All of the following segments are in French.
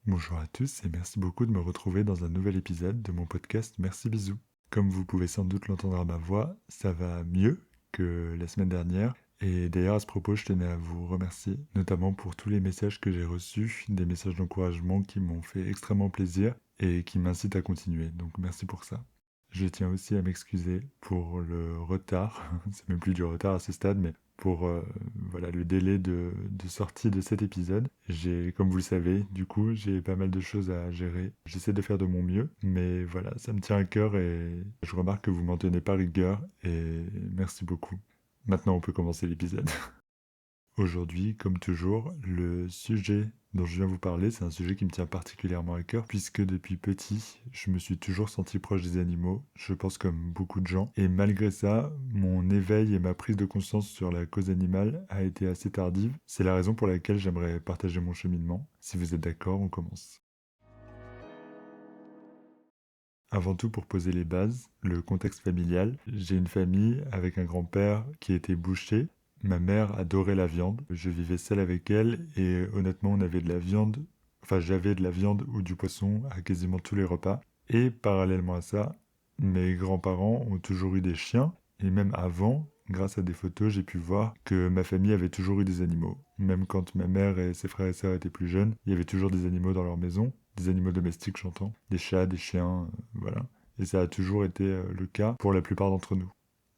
Bonjour à tous et merci beaucoup de me retrouver dans un nouvel épisode de mon podcast Merci Bisous. Comme vous pouvez sans doute l'entendre à ma voix, ça va mieux que la semaine dernière. Et d'ailleurs, à ce propos, je tenais à vous remercier, notamment pour tous les messages que j'ai reçus, des messages d'encouragement qui m'ont fait extrêmement plaisir et qui m'incitent à continuer. Donc merci pour ça. Je tiens aussi à m'excuser pour le retard, c'est même plus du retard à ce stade, mais pour voilà, le délai de sortie de cet épisode. Comme vous le savez, du coup, j'ai pas mal de choses à gérer. J'essaie de faire de mon mieux, mais voilà, ça me tient à cœur et je remarque que vous m'en tenez pas rigueur et merci beaucoup. Maintenant, on peut commencer l'épisode. Aujourd'hui, comme toujours, le sujet dont je viens vous parler, c'est un sujet qui me tient particulièrement à cœur puisque depuis petit, je me suis toujours senti proche des animaux, je pense comme beaucoup de gens. Et malgré ça, mon éveil et ma prise de conscience sur la cause animale a été assez tardive. C'est la raison pour laquelle j'aimerais partager mon cheminement. Si vous êtes d'accord, on commence. Avant tout, pour poser les bases, le contexte familial, j'ai une famille avec un grand-père qui était boucher. Ma mère adorait la viande. Je vivais seul avec elle et honnêtement, on avait de la viande, enfin j'avais de la viande ou du poisson à quasiment tous les repas. Et parallèlement à ça, mes grands-parents ont toujours eu des chiens et même avant, grâce à des photos, j'ai pu voir que ma famille avait toujours eu des animaux. Même quand ma mère et ses frères et sœurs étaient plus jeunes, il y avait toujours des animaux dans leur maison, des animaux domestiques j'entends, des chats, des chiens, voilà. Et ça a toujours été le cas pour la plupart d'entre nous.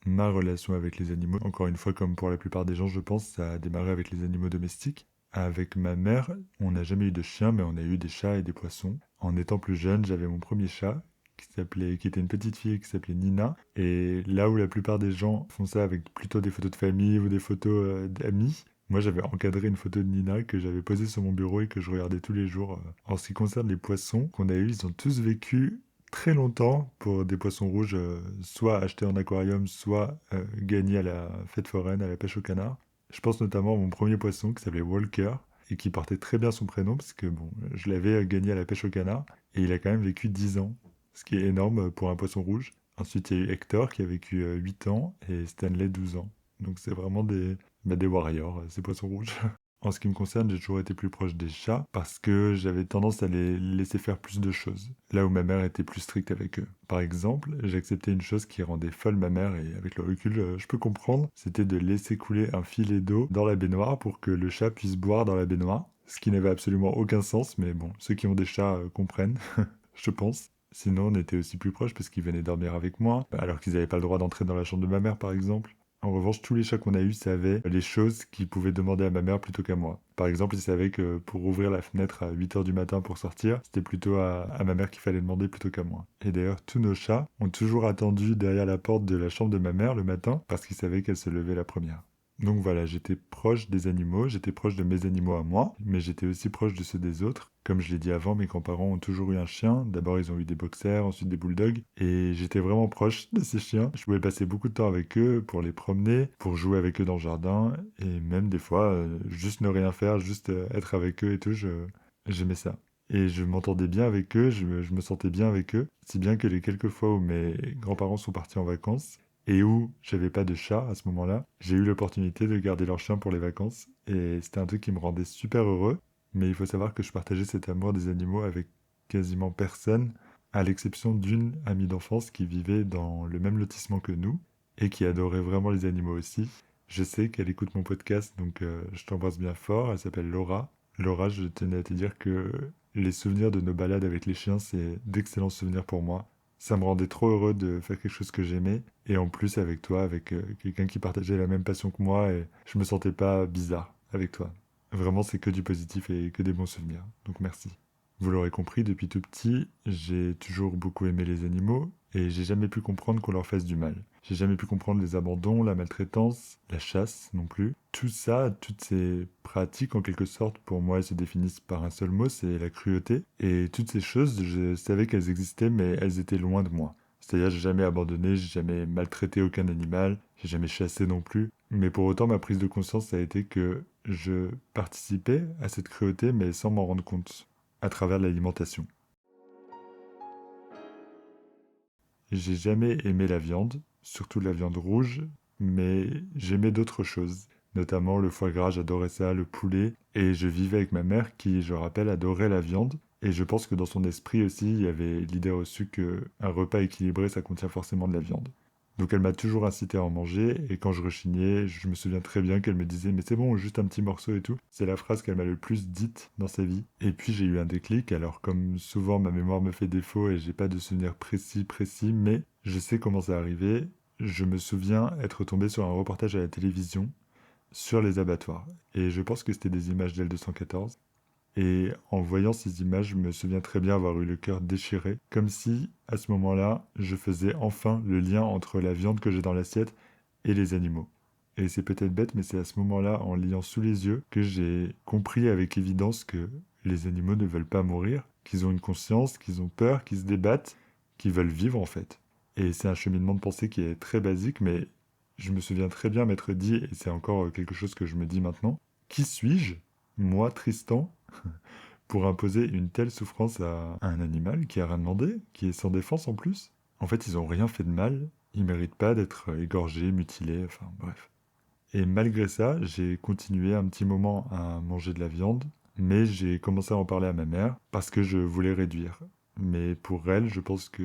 Ma relation avec les animaux, encore une fois comme pour la plupart des gens je pense, ça a démarré avec les animaux domestiques. Avec ma mère, on n'a jamais eu de chien mais on a eu des chats et des poissons. En étant plus jeune, j'avais mon premier chat qui était une petite fille qui s'appelait Nina. Et là où la plupart des gens font ça avec plutôt des photos de famille ou des photos d'amis, moi j'avais encadré une photo de Nina que j'avais posée sur mon bureau et que je regardais tous les jours. En ce qui concerne les poissons qu'on a eus, ils ont tous vécu très longtemps pour des poissons rouges, soit achetés en aquarium, soit gagnés à la fête foraine, à la pêche au canard. Je pense notamment à mon premier poisson qui s'appelait Walker et qui portait très bien son prénom parce que bon, je l'avais gagné à la pêche au canard et il a quand même vécu 10 ans, ce qui est énorme pour un poisson rouge. Ensuite, il y a eu Hector qui a vécu 8 ans et Stanley 12 ans. Donc c'est vraiment des warriors, ces poissons rouges. En ce qui me concerne, j'ai toujours été plus proche des chats parce que j'avais tendance à les laisser faire plus de choses, là où ma mère était plus stricte avec eux. Par exemple, j'acceptais une chose qui rendait folle ma mère et avec le recul, je peux comprendre, c'était de laisser couler un filet d'eau dans la baignoire pour que le chat puisse boire dans la baignoire, ce qui n'avait absolument aucun sens, mais bon, ceux qui ont des chats comprennent, je pense. Sinon, on était aussi plus proches parce qu'ils venaient dormir avec moi, alors qu'ils n'avaient pas le droit d'entrer dans la chambre de ma mère, par exemple. En revanche, tous les chats qu'on a eus savaient les choses qu'ils pouvaient demander à ma mère plutôt qu'à moi. Par exemple, ils savaient que pour ouvrir la fenêtre à 8 heures du matin pour sortir, c'était plutôt à ma mère qu'il fallait demander plutôt qu'à moi. Et d'ailleurs, tous nos chats ont toujours attendu derrière la porte de la chambre de ma mère le matin parce qu'ils savaient qu'elle se levait la première. Donc voilà, j'étais proche des animaux, j'étais proche de mes animaux à moi, mais j'étais aussi proche de ceux des autres. Comme je l'ai dit avant, mes grands-parents ont toujours eu un chien. D'abord, ils ont eu des boxers, ensuite des bulldogs, et j'étais vraiment proche de ces chiens. Je pouvais passer beaucoup de temps avec eux pour les promener, pour jouer avec eux dans le jardin, et même des fois, juste ne rien faire, juste être avec eux et tout, j'aimais ça. Et je m'entendais bien avec eux, je me sentais bien avec eux, si bien que les quelques fois où mes grands-parents sont partis en vacances, et où j'avais pas de chat à ce moment-là, j'ai eu l'opportunité de garder leur chien pour les vacances et c'était un truc qui me rendait super heureux. Mais il faut savoir que je partageais cet amour des animaux avec quasiment personne, à l'exception d'une amie d'enfance qui vivait dans le même lotissement que nous et qui adorait vraiment les animaux aussi. Je sais qu'elle écoute mon podcast, donc je t'embrasse bien fort. Elle s'appelle Laura. Laura, je tenais à te dire que les souvenirs de nos balades avec les chiens, c'est d'excellents souvenirs pour moi. Ça me rendait trop heureux de faire quelque chose que j'aimais. Et en plus, avec toi, avec quelqu'un qui partageait la même passion que moi, et je me sentais pas bizarre avec toi. Vraiment, c'est que du positif et que des bons souvenirs. Donc merci. Vous l'aurez compris, depuis tout petit, j'ai toujours beaucoup aimé les animaux et j'ai jamais pu comprendre qu'on leur fasse du mal. J'ai jamais pu comprendre les abandons, la maltraitance, la chasse non plus. Tout ça, toutes ces pratiques en quelque sorte, pour moi, elles se définissent par un seul mot, c'est la cruauté. Et toutes ces choses, je savais qu'elles existaient, mais elles étaient loin de moi. C'est-à-dire, j'ai jamais abandonné, j'ai jamais maltraité aucun animal, j'ai jamais chassé non plus. Mais pour autant, ma prise de conscience, ça a été que je participais à cette cruauté, mais sans m'en rendre compte, à travers l'alimentation. J'ai jamais aimé la viande, surtout la viande rouge, mais j'aimais d'autres choses. Notamment le foie gras, j'adorais ça, le poulet, et je vivais avec ma mère qui, je rappelle, adorait la viande. Et je pense que dans son esprit aussi, il y avait l'idée reçue qu'un repas équilibré, ça contient forcément de la viande. Donc elle m'a toujours incité à en manger, et quand je rechignais, je me souviens très bien qu'elle me disait «Mais c'est bon, juste un petit morceau et tout». C'est la phrase qu'elle m'a le plus dite dans sa vie. Et puis j'ai eu un déclic, alors comme souvent ma mémoire me fait défaut et j'ai pas de souvenir précis, mais je sais comment ça arrivé. Je me souviens être tombé sur un reportage à la télévision sur les abattoirs. Et je pense que c'était des images d'L214. Et en voyant ces images, je me souviens très bien avoir eu le cœur déchiré, comme si, à ce moment-là, je faisais enfin le lien entre la viande que j'ai dans l'assiette et les animaux. Et c'est peut-être bête, mais c'est à ce moment-là, en liant sous les yeux, que j'ai compris avec évidence que les animaux ne veulent pas mourir, qu'ils ont une conscience, qu'ils ont peur, qu'ils se débattent, qu'ils veulent vivre en fait. Et c'est un cheminement de pensée qui est très basique, mais je me souviens très bien m'être dit, et c'est encore quelque chose que je me dis maintenant, qui suis-je, moi Tristan, pour imposer une telle souffrance à un animal qui a rien demandé, qui est sans défense en plus? En fait, ils ont rien fait de mal, ils méritent pas d'être égorgés, mutilés, enfin bref. Et malgré ça, j'ai continué un petit moment à manger de la viande, mais j'ai commencé à en parler à ma mère parce que je voulais réduire. Mais pour elle, je pense que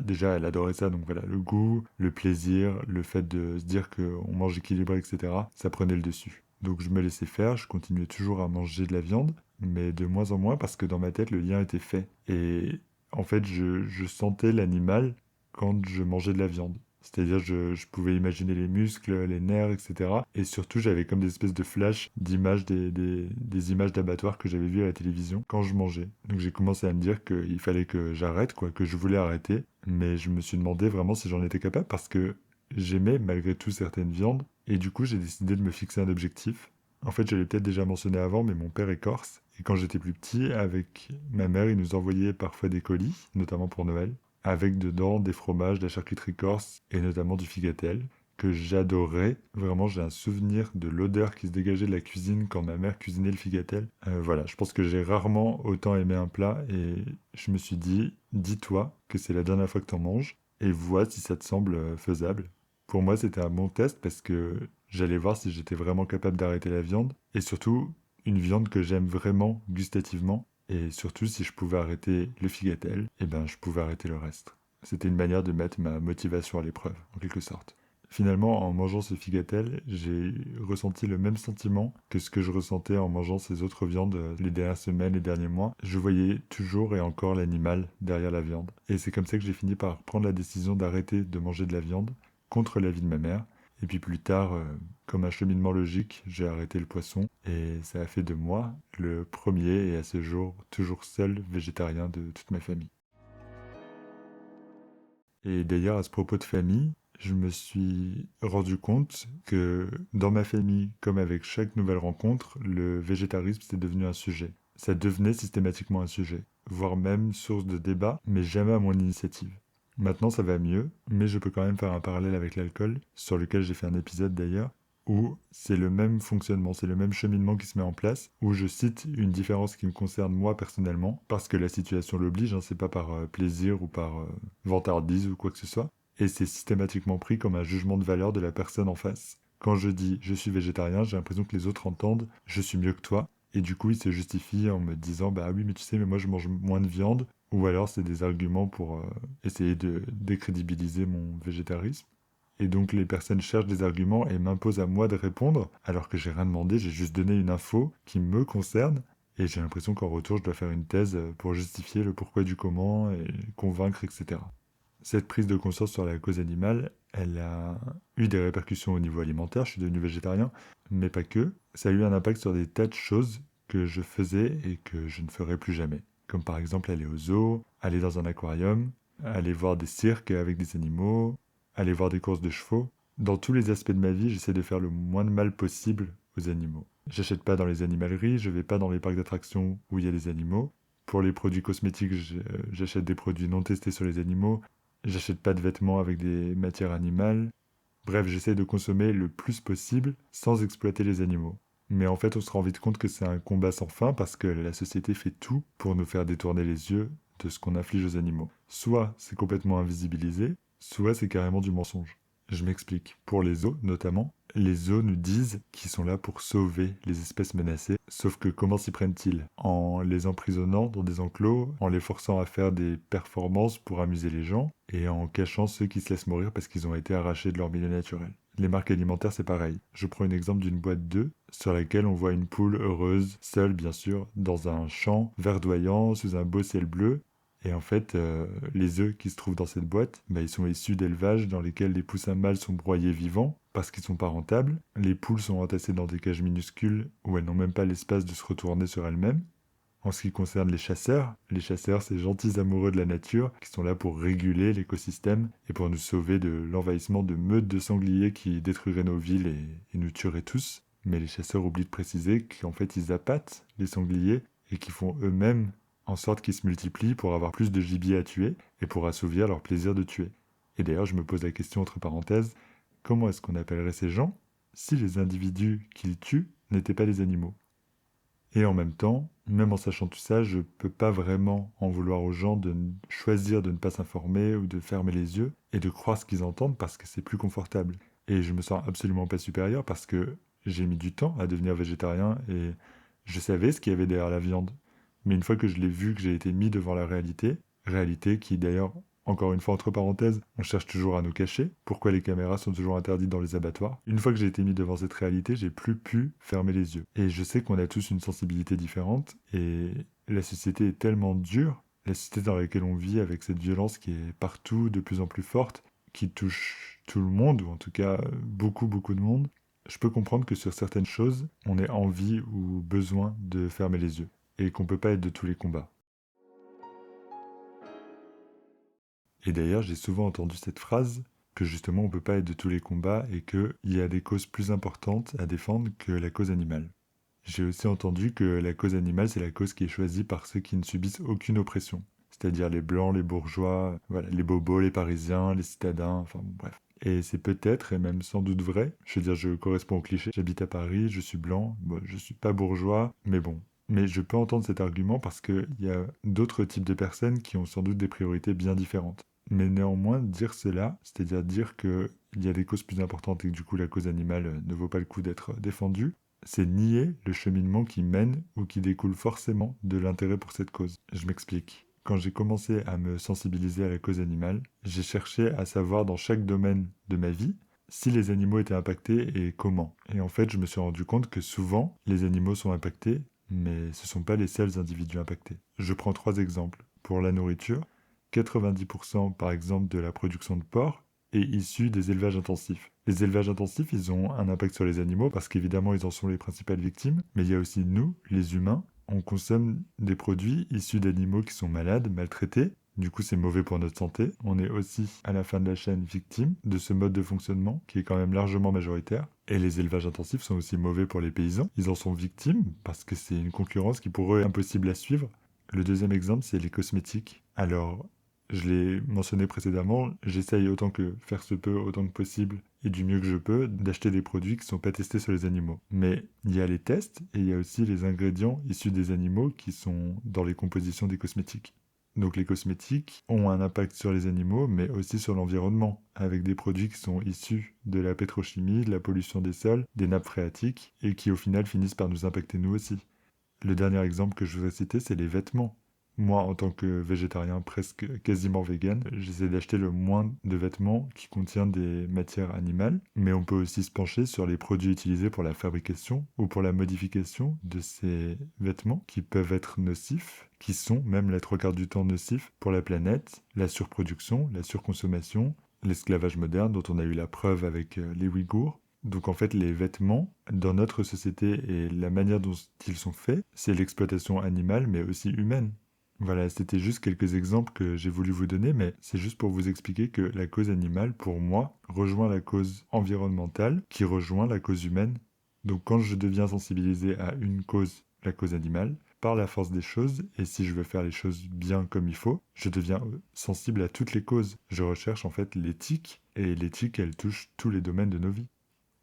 déjà, elle adorait ça, donc voilà, le goût, le plaisir, le fait de se dire qu'on mange équilibré, etc., ça prenait le dessus. Donc je me laissais faire, je continuais toujours à manger de la viande, mais de moins en moins parce que dans ma tête, le lien était fait. Et en fait, je sentais l'animal quand je mangeais de la viande. C'est-à-dire, je pouvais imaginer les muscles, les nerfs, etc. Et surtout, j'avais comme des espèces de flashs d'images, des images d'abattoirs que j'avais vues à la télévision quand je mangeais. Donc j'ai commencé à me dire qu'il fallait que j'arrête, quoi, que je voulais arrêter. Mais je me suis demandé vraiment si j'en étais capable parce que j'aimais malgré tout certaines viandes. Et du coup, j'ai décidé de me fixer un objectif. En fait, je l'ai peut-être déjà mentionné avant, mais mon père est corse. Et quand j'étais plus petit, avec ma mère, il nous envoyait parfois des colis, notamment pour Noël, avec dedans des fromages, de la charcuterie corse et notamment du figatel, que j'adorais. Vraiment, j'ai un souvenir de l'odeur qui se dégageait de la cuisine quand ma mère cuisinait le figatel. Voilà, je pense que j'ai rarement autant aimé un plat et je me suis dit, dis-toi que c'est la dernière fois que t'en manges et vois si ça te semble faisable. Pour moi, c'était un bon test parce que j'allais voir si j'étais vraiment capable d'arrêter la viande et surtout une viande que j'aime vraiment gustativement. Et surtout, si je pouvais arrêter le figatel, eh ben, je pouvais arrêter le reste. C'était une manière de mettre ma motivation à l'épreuve, en quelque sorte. Finalement, en mangeant ce figatel, j'ai ressenti le même sentiment que ce que je ressentais en mangeant ces autres viandes les dernières semaines, les derniers mois. Je voyais toujours et encore l'animal derrière la viande. Et c'est comme ça que j'ai fini par prendre la décision d'arrêter de manger de la viande, contre l'avis de ma mère. Et puis plus tard, comme un cheminement logique, j'ai arrêté le poisson et ça a fait de moi le premier et à ce jour toujours seul végétarien de toute ma famille. Et d'ailleurs, à ce propos de famille, je me suis rendu compte que dans ma famille, comme avec chaque nouvelle rencontre, le végétarisme c'est devenu un sujet. Ça devenait systématiquement un sujet, voire même source de débat, mais jamais à mon initiative. Maintenant ça va mieux, mais je peux quand même faire un parallèle avec l'alcool, sur lequel j'ai fait un épisode d'ailleurs, où c'est le même fonctionnement, c'est le même cheminement qui se met en place, où je cite une différence qui me concerne moi personnellement, parce que la situation l'oblige, hein, c'est pas par plaisir ou par vantardise ou quoi que ce soit, et c'est systématiquement pris comme un jugement de valeur de la personne en face. Quand je dis je suis végétarien, j'ai l'impression que les autres entendent je suis mieux que toi, et du coup ils se justifient en me disant bah oui mais tu sais mais moi je mange moins de viande, ou alors c'est des arguments pour essayer de décrédibiliser mon végétarisme. Et donc les personnes cherchent des arguments et m'imposent à moi de répondre, alors que j'ai rien demandé, j'ai juste donné une info qui me concerne, et j'ai l'impression qu'en retour je dois faire une thèse pour justifier le pourquoi du comment et convaincre, etc. Cette prise de conscience sur la cause animale, elle a eu des répercussions au niveau alimentaire, je suis devenu végétarien, mais pas que. Ça a eu un impact sur des tas de choses que je faisais et que je ne ferai plus jamais. Comme par exemple aller au zoo, aller dans un aquarium, aller voir des cirques avec des animaux, aller voir des courses de chevaux. Dans tous les aspects de ma vie, j'essaie de faire le moins de mal possible aux animaux. J'achète pas dans les animaleries, je vais pas dans les parcs d'attractions où il y a des animaux. Pour les produits cosmétiques, j'achète des produits non testés sur les animaux. J'achète pas de vêtements avec des matières animales. Bref, j'essaie de consommer le plus possible sans exploiter les animaux. Mais en fait, on se rend vite compte que c'est un combat sans fin parce que la société fait tout pour nous faire détourner les yeux de ce qu'on inflige aux animaux. Soit c'est complètement invisibilisé, soit c'est carrément du mensonge. Je m'explique. Pour les zoos, notamment, Les zoos nous disent qu'ils sont là pour sauver les espèces menacées, sauf que comment s'y prennent-ils? En les emprisonnant dans des enclos, en les forçant à faire des performances pour amuser les gens, et en cachant ceux qui se laissent mourir parce qu'ils ont été arrachés de leur milieu naturel. Les marques alimentaires, c'est pareil. Je prends un exemple d'une boîte d'œufs sur laquelle on voit une poule heureuse, seule bien sûr, dans un champ verdoyant sous un beau ciel bleu. Et en fait, les œufs qui se trouvent dans cette boîte, ils sont issus d'élevages dans lesquels les poussins mâles sont broyés vivants parce qu'ils sont pas rentables. Les poules sont entassées dans des cages minuscules où elles n'ont même pas l'espace de se retourner sur elles-mêmes. En ce qui concerne les chasseurs, ces gentils amoureux de la nature qui sont là pour réguler l'écosystème et pour nous sauver de l'envahissement de meutes de sangliers qui détruiraient nos villes et nous tueraient tous. Mais les chasseurs oublient de préciser qu'en fait ils appâtent les sangliers et qu'ils font eux-mêmes en sorte qu'ils se multiplient pour avoir plus de gibier à tuer et pour assouvir leur plaisir de tuer. Et d'ailleurs, je me pose la question entre parenthèses, comment est-ce qu'on appellerait ces gens si les individus qu'ils tuent n'étaient pas des animaux? Et en même temps, même en sachant tout ça, je peux pas vraiment en vouloir aux gens de choisir de ne pas s'informer ou de fermer les yeux et de croire ce qu'ils entendent parce que c'est plus confortable. Et je me sens absolument pas supérieur parce que j'ai mis du temps à devenir végétarien et je savais ce qu'il y avait derrière la viande. Mais une fois que je l'ai vu, que j'ai été mis devant la réalité qui d'ailleurs, encore une fois entre parenthèses, on cherche toujours à nous cacher. Pourquoi les caméras sont toujours interdites dans les abattoirs? Une fois que j'ai été mis devant cette réalité, j'ai plus pu fermer les yeux. Et je sais qu'on a tous une sensibilité différente et la société est tellement dure, la société dans laquelle on vit avec cette violence qui est partout, de plus en plus forte, qui touche tout le monde, ou en tout cas beaucoup de monde, je peux comprendre que sur certaines choses, on ait envie ou besoin de fermer les yeux et qu'on peut pas être de tous les combats. Et d'ailleurs, j'ai souvent entendu cette phrase que justement on peut pas être de tous les combats et qu'il y a des causes plus importantes à défendre que la cause animale. J'ai aussi entendu que la cause animale, c'est la cause qui est choisie par ceux qui ne subissent aucune oppression. C'est-à-dire les blancs, les bourgeois, voilà, les bobos, les parisiens, les citadins, enfin bon, bref. Et c'est peut-être, et même sans doute vrai, je veux dire, je corresponds au cliché, j'habite à Paris, je suis blanc, bon, je suis pas bourgeois, mais bon. Mais je peux entendre cet argument parce qu'il y a d'autres types de personnes qui ont sans doute des priorités bien différentes. Mais néanmoins, dire cela, c'est-à-dire dire qu'il y a des causes plus importantes et que du coup la cause animale ne vaut pas le coup d'être défendue, c'est nier le cheminement qui mène ou qui découle forcément de l'intérêt pour cette cause. Je m'explique. Quand j'ai commencé à me sensibiliser à la cause animale, j'ai cherché à savoir dans chaque domaine de ma vie si les animaux étaient impactés et comment. Et en fait, je me suis rendu compte que souvent, les animaux sont impactés, mais ce ne sont pas les seuls individus impactés. Je prends 3 exemples. Pour la nourriture, 90% par exemple de la production de porc est issue des élevages intensifs. Les élevages intensifs, ils ont un impact sur les animaux parce qu'évidemment, ils en sont les principales victimes, mais il y a aussi nous, les humains, on consomme des produits issus d'animaux qui sont malades, maltraités. Du coup, c'est mauvais pour notre santé. On est aussi, à la fin de la chaîne, victime de ce mode de fonctionnement qui est quand même largement majoritaire. Et les élevages intensifs sont aussi mauvais pour les paysans. Ils en sont victimes parce que c'est une concurrence qui pour eux est impossible à suivre. Le deuxième exemple, c'est les cosmétiques. Alors, je l'ai mentionné précédemment, j'essaye autant que faire se peut, autant que possible, et du mieux que je peux, d'acheter des produits qui ne sont pas testés sur les animaux. Mais il y a les tests et il y a aussi les ingrédients issus des animaux qui sont dans les compositions des cosmétiques. Donc les cosmétiques ont un impact sur les animaux, mais aussi sur l'environnement, avec des produits qui sont issus de la pétrochimie, de la pollution des sols, des nappes phréatiques, et qui au final finissent par nous impacter nous aussi. Le dernier exemple que je voudrais citer, c'est les vêtements. Moi, en tant que végétarien presque quasiment vegan, j'essaie d'acheter le moins de vêtements qui contiennent des matières animales, mais on peut aussi se pencher sur les produits utilisés pour la fabrication ou pour la modification de ces vêtements qui peuvent être nocifs, qui sont même la 3/4 du temps nocifs pour la planète, la surproduction, la surconsommation, l'esclavage moderne dont on a eu la preuve avec les Ouïghours. Donc en fait, les vêtements, dans notre société et la manière dont ils sont faits, c'est l'exploitation animale mais aussi humaine. Voilà, c'était juste quelques exemples que j'ai voulu vous donner, mais c'est juste pour vous expliquer que la cause animale, pour moi, rejoint la cause environnementale, qui rejoint la cause humaine. Donc quand je deviens sensibilisé à une cause, la cause animale, par la force des choses, et si je veux faire les choses bien comme il faut, je deviens sensible à toutes les causes. Je recherche en fait l'éthique, et l'éthique, elle touche tous les domaines de nos vies.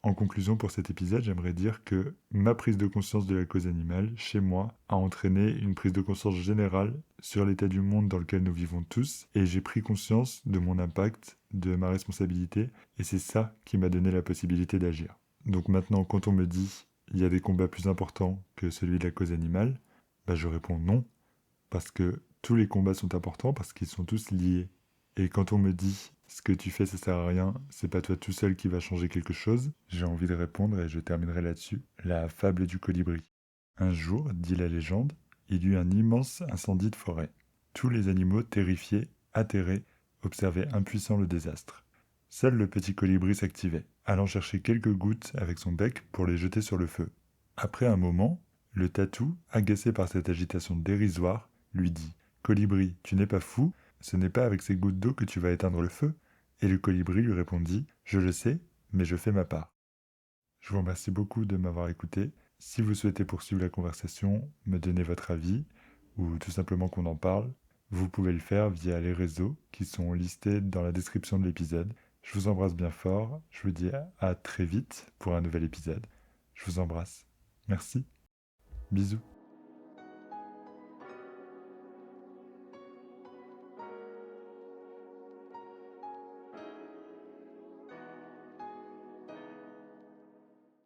En conclusion pour cet épisode, j'aimerais dire que ma prise de conscience de la cause animale, chez moi, a entraîné une prise de conscience générale sur l'état du monde dans lequel nous vivons tous, et j'ai pris conscience de mon impact, de ma responsabilité, et c'est ça qui m'a donné la possibilité d'agir. Donc maintenant, quand on me dit il y a des combats plus importants que celui de la cause animale, je réponds non, parce que tous les combats sont importants parce qu'ils sont tous liés. Et quand on me dit ce que tu fais ça sert à rien, c'est pas toi tout seul qui va changer quelque chose, j'ai envie de répondre et je terminerai là-dessus. La fable du colibri. Un jour, dit la légende, il y eut un immense incendie de forêt. Tous les animaux, terrifiés, atterrés, observaient impuissants le désastre. Seul le petit colibri s'activait, allant chercher quelques gouttes avec son bec pour les jeter sur le feu. Après un moment, le tatou, agacé par cette agitation dérisoire, lui dit « Colibri, tu n'es pas fou, ce n'est pas avec ces gouttes d'eau que tu vas éteindre le feu ?» Et le colibri lui répondit « Je le sais, mais je fais ma part. » Je vous remercie beaucoup de m'avoir écouté. Si vous souhaitez poursuivre la conversation, me donner votre avis, ou tout simplement qu'on en parle, vous pouvez le faire via les réseaux qui sont listés dans la description de l'épisode. Je vous embrasse bien fort, je vous dis à très vite pour un nouvel épisode. Je vous embrasse. Merci. Bisous.